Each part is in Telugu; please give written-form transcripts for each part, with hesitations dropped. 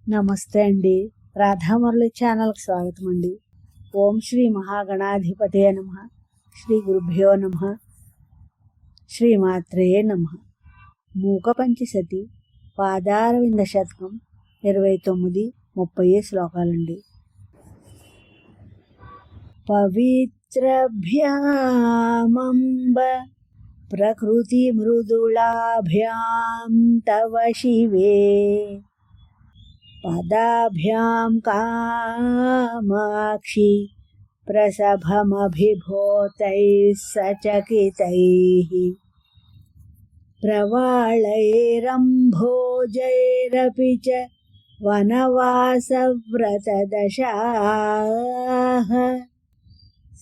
నమస్తే అండి. రాధామురళి ఛానల్కి స్వాగతం అండి. ఓం శ్రీ మహాగణాధిపతయ నమః. శ్రీ గురుభ్యో నమః. శ్రీమాత్రే నమః. మూకపంచశతి పాదారవింద శతకం 29-30 శ్లోకాలండి. పవిత్రభ్యామంబ ప్రకృతి మృదుళాభ్యాం తవ శివే పదాభ్యాం కామాక్షి ప్రసభమభిభూతైః సచకితైః ప్రవాళైరంభోజైరపి చ వనవాసవ్రతదశాః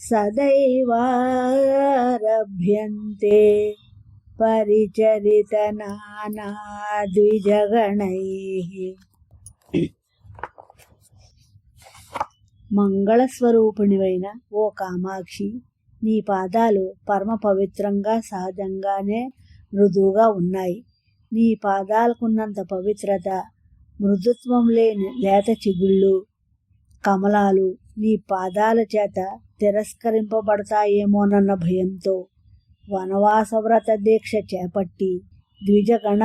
సదైవారభ్యంతే పరిచరితనానాద్విజగణైః. మంగళస్వరూపిణివైన ఓ కామాక్షి, నీ పాదాలు పరమ పవిత్రంగా సహజంగానే మృదువుగా ఉన్నాయి. నీ పాదాలకున్నంత పవిత్రత, మృదుత్వం లేని లేత చిగుళ్ళు, కమలాలు నీ పాదాల చేత తిరస్కరింపబడతాయేమోనన్న భయంతో వనవాసవ్రత దీక్ష చేపట్టి ద్విజగణ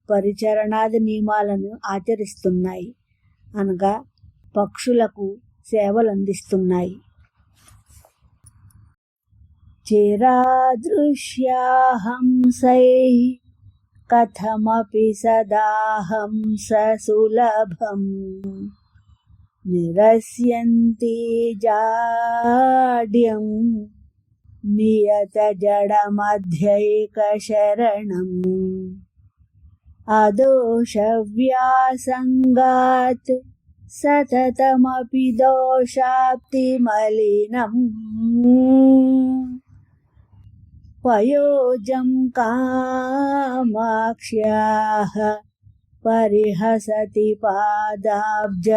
పరిచరణాది నియమాలను ఆచరిస్తున్నాయి. అనగా పక్షులకు సేవలందిస్తున్నాయి. చిరాదృశ్యాహంసైః కథమపి సదాహంస సులభం నిరస్యంతి జాడ్యం నియత జడమధ్యైక శరణం అదోషవ్యాసంగాత్ సతతమపి దోషాప్తిమలినం పయోజం కామాక్ష్యాః పరిహసతి పాదాబ్జయుగళి.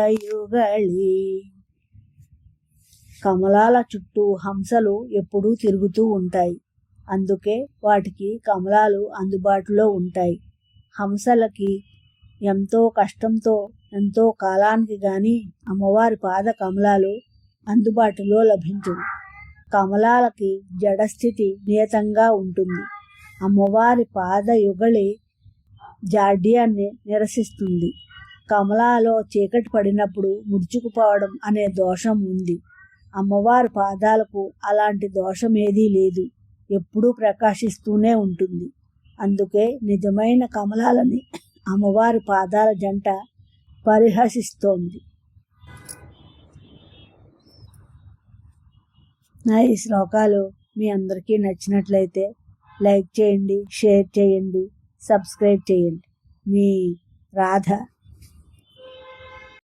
కమలాల చుట్టూ హంసలు ఎప్పుడూ తిరుగుతూ ఉంటాయి. అందుకే వాటికి కమలాలు అందుబాటులో ఉంటాయి. హంసలకి ఎంతో కష్టంతో ఎంతో కాలానికి గాని అమ్మవారి పాద కమలాలు అందుబాటులో లభించవు. కమలాలకి జడస్థితి నియతంగా ఉంటుంది. అమ్మవారి పాద యుగళి జాడ్యాన్ని నిరసిస్తుంది. కమలాలో చీకటి పడినప్పుడు ముడుచుకుపోవడం అనే దోషం ఉంది. అమ్మవారి పాదాలకు అలాంటి దోషమేదీ లేదు. ఎప్పుడూ ప్రకాశిస్తూనే ఉంటుంది. అందుకే నిజమైన కమలాలని అమ్మవారి పాదాల జంట పరిహసిస్తోంది. నా ఈ శ్లోకాలు మీ అందరికీ నచ్చినట్లయితే లైక్ చేయండి, షేర్ చేయండి, సబ్స్క్రైబ్ చేయండి. మీ రాధ.